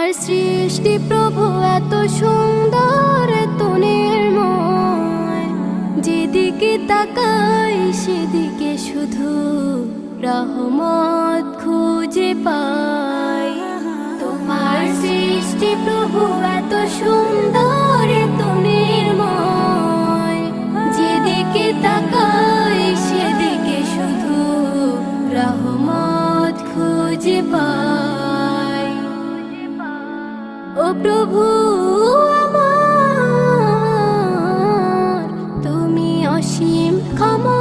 সৃষ্টি প্রভু এত সুন্দর এত নির্ময়, যেদিকে তাকাই সেদিকে শুধু রহমত খুঁজে পাই। তোমার সৃষ্টি প্রভু এত সুন্দর এত নির্ময়, যেদিকে তাকাই সেদিকে শুধু রহমত খুঁজে পাই। ও প্রভু আমার, তুমি অসীম ক্ষমা